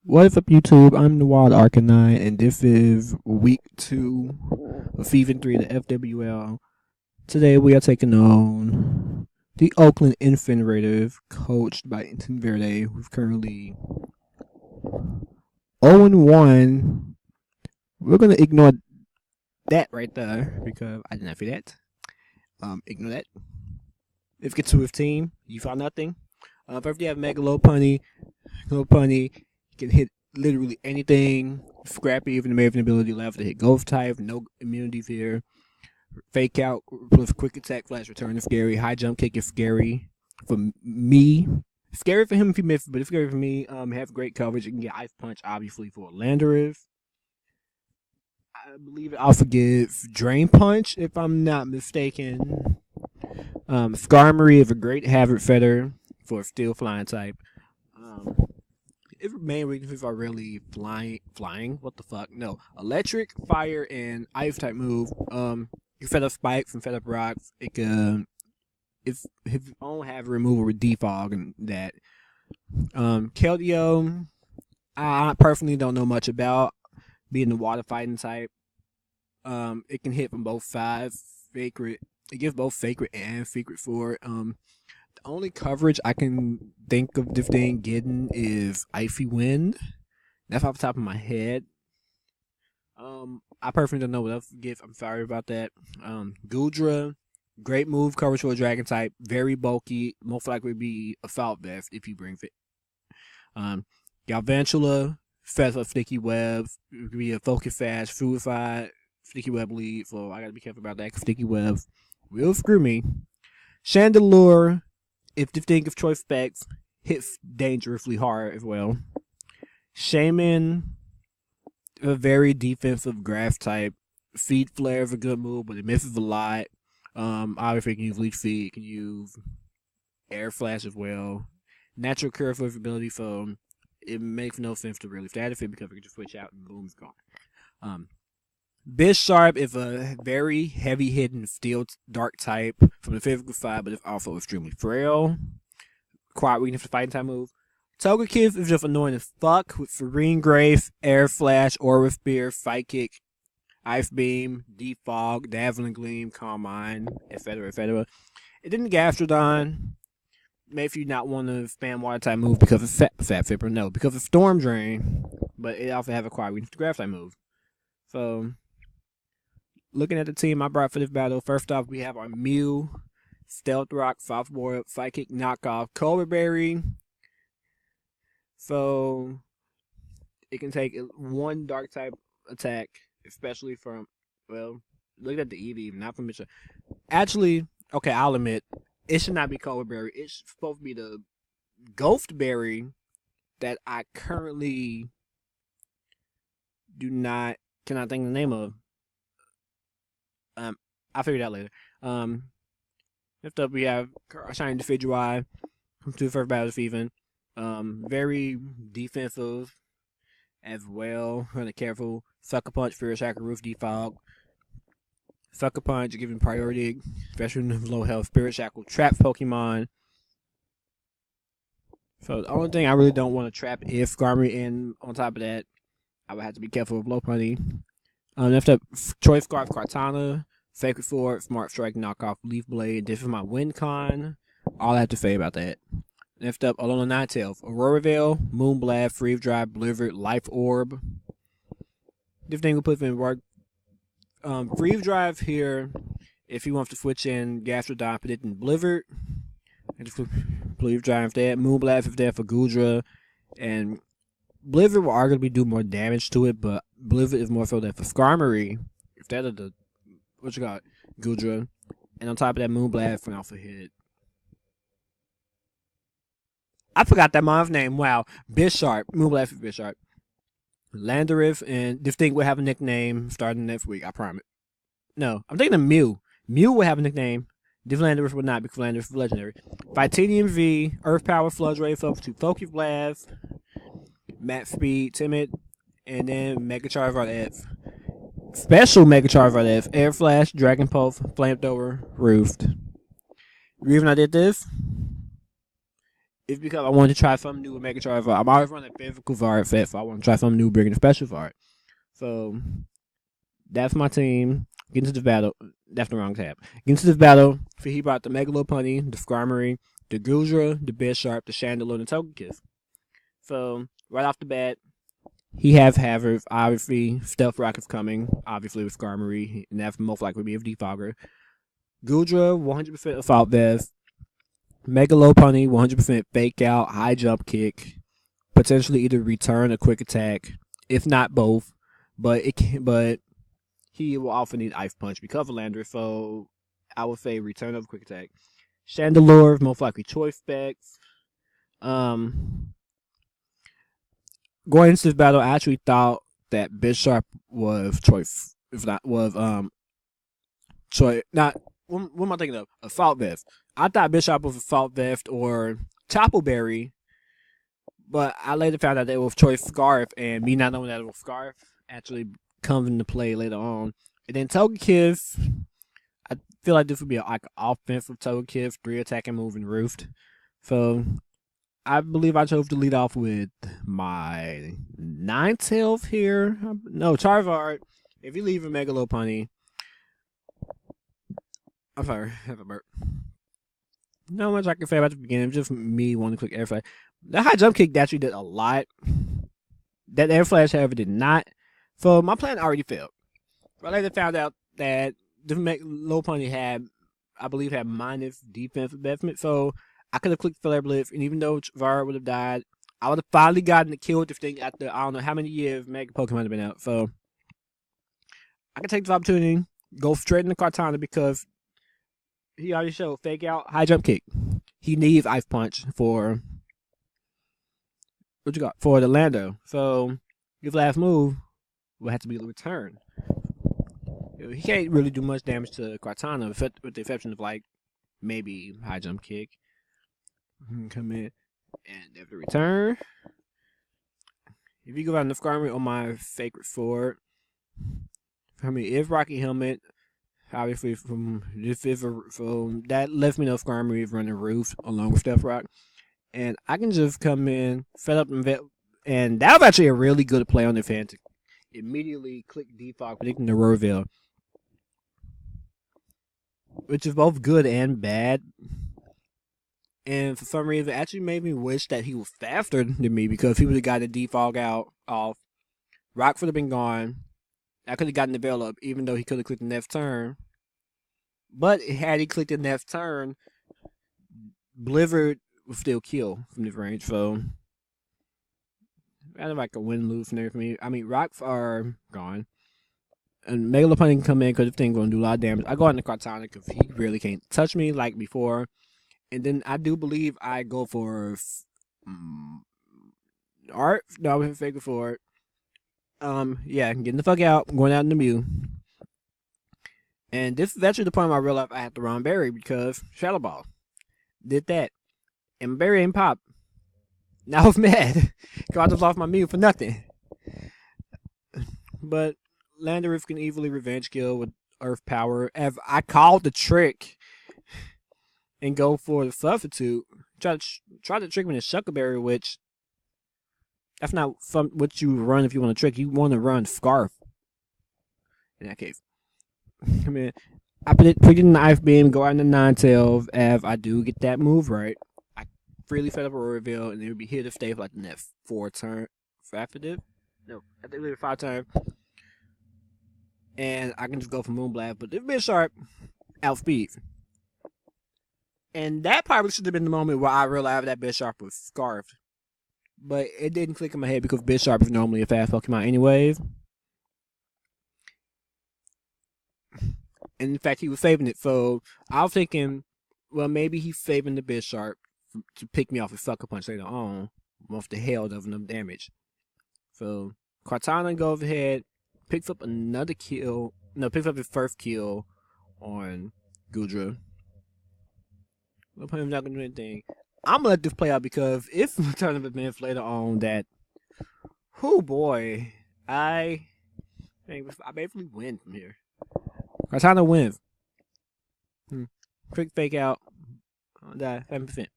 What up, YouTube? I'm the Wild Arcanine, and this is week 2 of Season 3 of the FWL. Today we are taking on the Oakland Incineraiders, coached by Teambuilder, who's currently 0-1. We're going to ignore that right there, because I did not see that. Ignore that. Let's get to his team. You found nothing. First you have Mega Lopunny. Lopunny can hit literally anything. Scrappy, even amazing ability left to hit Ghost type. No immunity fear. Fake out with quick attack, flash return is scary. High jump kick is scary for me. Scary for him if he misses, but it's scary for me. Have great coverage. You can get Ice Punch obviously for Landorus. I believe I'll forgive Drain Punch if I'm not mistaken. Skarmory is a great Hazard Feather for a Steel Flying type. Its main weaknesses are really flying. What the fuck? No, electric, fire, and ice type move. You fed up spikes and fed up rocks. It can, if you don't have removal with defog and that. Keldeo, I personally don't know much about, being the water fighting type. It can hit from both sides. It gives both sacred and secret for. The only coverage I can think of this thing getting is Icy Wind. That's off the top of my head. I personally don't know what else to give. I'm sorry about that. Goodra, great move, coverage for a dragon type. Very bulky. Most likely be Assault Vest if you bring it. Galvantula, fast up Sticky Web. It could be a Focus Fast, Suicide, Sticky Web lead. So I gotta be careful about that, because Sticky Web will screw me. Chandelure, if you think of choice specs, hits dangerously hard as well. Shaman, a very defensive grass type. Feed Flare is a good move, but it misses a lot. Obviously, you can use Leech Feed, you can use Air Flash as well. Natural Cure for ability, so it makes no sense to really status it, because we can just switch out and boom, it's gone. BOOSHT is a very heavy hitting steel dark type from the physical side, but it's also extremely frail. Quite weakness for fighting type move. Togekiss is just annoying as fuck with Serene Grace, Air Flash, Aura Spear, Fight Kick, Ice Beam, Defog, Dazzling Gleam, Calm Mind, etc., etc. It didn't Gastrodon. Maybe you not want to spam water type move because of Fat Fipper, no, because of Storm Drain, but it also has a quite weakness to grass type move. So, looking at the team I brought for this battle, first off we have our Mew, Stealth Rock, Sophomore, Psychic Knockoff, Colberberry. So it can take one dark type attack, especially from, well, look at the EV, not from Mitchell. Actually, okay, I'll admit, it should not be Colberberry. It's supposed to be the Ghost Berry that I currently cannot think of the name of. I'll figure it out later. Next up, we have Shiny Decidueye from the first battle of the season. Very defensive as well. Really careful. Sucker Punch, Fear Shackle, Roof Defog. Sucker Punch, giving priority, especially in low health. Spirit Shackle, trap Pokemon. So the only thing I really don't want to trap is Skarmory, and on top of that, I would have to be careful with Lopunny. Next up, Choice Scarf, Kartana. Sacred Sword, Smart Strike, Knockoff, Leaf Blade. This is my win con. All I have to say about that. Next up, Alola Ninetales, Aurora Veil, Moonblast, Freeze Drive, Blizzard, Life Orb. This thing will put in work. Freeze Drive here, if you want to switch in Gastrodon, put it in Blizzard. And just Freeze Drive instead. Moonblast is there for Goodra. And Blizzard will arguably do more damage to it, but Blizzard is more so there for Skarmory. If that is the what you got? Goodra. And on top of that, Moonblast can also hit. I forgot that mom's name. Wow. BOOSHT. Moonblast is BOOSHT. Landorus, and this thing will have a nickname starting next week, I promise. No, I'm thinking of Mew. Mew will have a nickname. This Landorus will not, because Landorus is legendary. Titanium V, Earth Power, Sludge Ray, Focus 2, Focus Blast, Max Speed, Timid, and then Mega Charizard F. Special Mega Charizard F, Air Flash, Dragon Pulse, Flamethrower, Roofed. The reason I did this It's because I wanted to try something new with Mega Charizard. I'm always running a physical Vard set, so I want to try something new, bringing a special Vard. So that's my team. Get into the battle. That's the wrong tab. Get into this battle. So he brought the Mega Lopunny, the Skarmory, the Gudra, the Bisharp, the Chandelure, and the Togekiss. So right off the bat, he has Hazard. Obviously, Stealth Rock is coming. Obviously with Skarmory, and that's most likely to be a Defogger. Gudra, 100% Assault Vest. Mega Lopunny, 100% Fake Out, High Jump Kick. Potentially either return or Quick Attack, if not both. But he will also need Ice Punch because of Landorus, so I would say return of Quick Attack. Chandelure, most likely Choice Specs. Going into this battle, I actually thought that Bisharp was Choice. If not, was Choice. Not what am I thinking of? Assault Vest. I thought Bisharp was Assault Vest or Chople Berry, but I later found out that it was Choice Scarf, and me not knowing that it was Scarf actually comes into play later on. And then Togekiss, I feel like this would be like an offensive Togekiss, 3 attacking move and Roofed. So I believe I chose to lead off with my Ninetales here. No, Charizard. If you leave a Mega Lopunny, I'm sorry, I have a burp. Not much I can say about the beginning. Just me wanting to click Air Flash. The High Jump Kick actually did a lot. That Air Flash, however, did not. So my plan already failed. I later found out that the Lopunny had minus defense investment, so I could have clicked Flare Blitz, and even though Vara would have died, I would have finally gotten the kill with this thing after I don't know how many years Mega Pokemon have been out. So I can take this opportunity, go straight into Cortana because he already showed Fake Out, High Jump Kick. He needs Ice Punch for for the Lando. So his last move will have to be the return. He can't really do much damage to Cortana with the exception of like maybe High Jump Kick. Come in and after return. If you go out in the Skarmory on my Sacred Sword, if Rocky Helmet, obviously from that lets me know Skarmory is running Roof along with Stealth Rock, and I can just come in, set up and that was actually a really good play on the fan to immediately click Defog, predicting the Roarveil, which is both good and bad. And for some reason, it actually made me wish that he was faster than me because he would have got the defog out off. Rock would have been gone. I could have gotten the Veil up, even though he could have clicked the next turn. But had he clicked the next turn, Blizzard would still kill from this range. So, kind of like a win-lose scenario for me. I mean, Rocks are gone. And Mega Lopunny can come in because this thing's going to do a lot of damage. I go into Cortana because he really can't touch me like before. And then I do believe I go for art. No, I was figure for it. Yeah, getting the fuck out. I'm going out in the Mew. And this is actually the point where I realized I had to run Berry because Shadow Ball did that. And Berry ain't pop. Now I was mad. Because I just lost my Mew for nothing. But Landorus can easily revenge kill with Earth Power. As I called the trick and go for the substitute. Try to trick me to Shuckle Berry, which that's not what you run if you want to trick. You want to run Scarf. In that case. I mean, I put in the Ice Beam, go out in the Ninetales. If I do get that move right, I freely set up a Roarveil, and it would be here to stay for like the next 4 turns. After this? No, I think it's 5 turns. And I can just go for Moonblast, but this Bisharp outspeed. And that probably should have been the moment where I realized that Bisharp was Scarfed. But it didn't click in my head because Bisharp is normally a fast Pokemon anyways. And in fact, he was saving it. So I was thinking, well, maybe he's saving the Bisharp to pick me off with Sucker Punch later on. Once the hell does enough damage. So Cortana goes ahead, picks up another kill. No, picks up his first kill on Gudra. I'm not gonna do anything. I'm gonna let this play out because if a turn of events later on that, oh boy, I basically win from here. Cortana wins. Quick fake out. Die 7%.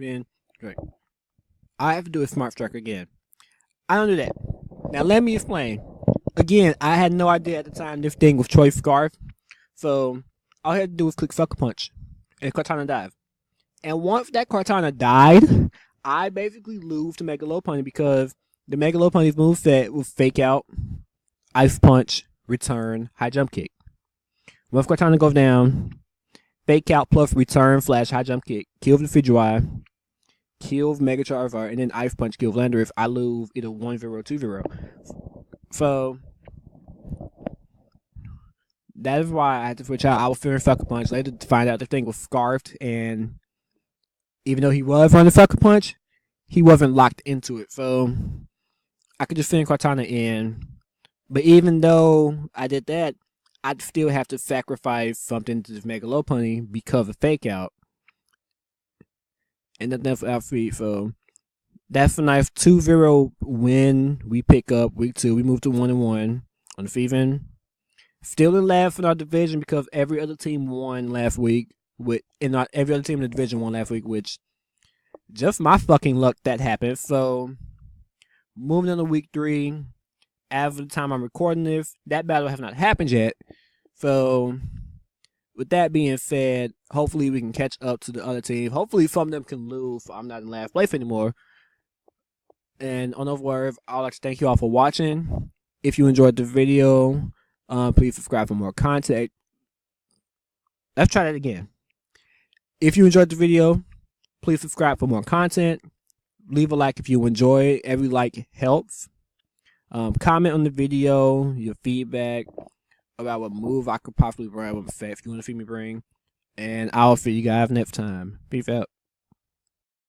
Then, great. I have to do a smart striker again. I don't do that. Now let me explain. Again, I had no idea at the time this thing was choice scarf. So all I had to do was click Sucker Punch and Cortana dive. And once that Cortana died, I basically lose to Mega Lopunny because the Mega Lopunny's moveset was Fake Out, Ice Punch, Return, High Jump Kick. Once Cortana goes down, Fake Out plus Return / High Jump Kick kills the Fidgewire, kills Mega Charizard, and then Ice Punch kills Landorus. I lose either 1-0 or 2-0. So that is why I had to switch out. I was fearing Sucker Punch. Later to find out the thing was scarfed, and even though he was running Sucker Punch, he wasn't locked into it. So I could just send Cortana in. But even though I did that, I'd still have to sacrifice something to this Mega Lopunny because of Fake Out. And that's outfit. So that's a nice 2-0 win. We pick up week 2. We move to 1-1 on the season. Still in last in our division because every other team won last week. And not every other team in the division won last week, which just my fucking luck that happened. So moving on to week 3. As of the time I'm recording this, that battle has not happened yet. So with that being said, hopefully we can catch up to the other team. Hopefully some of them can lose, so I'm not in last place anymore. And on those words, I'd like to thank you all for watching. If you enjoyed the video, please subscribe for more content. Let's try that again. If you enjoyed the video, please subscribe for more content. Leave a like if you enjoy it. Every like helps. Comment on the video, your feedback about what move I could possibly bring, what effect you want to see me bring. And I'll see you guys next time. Peace out.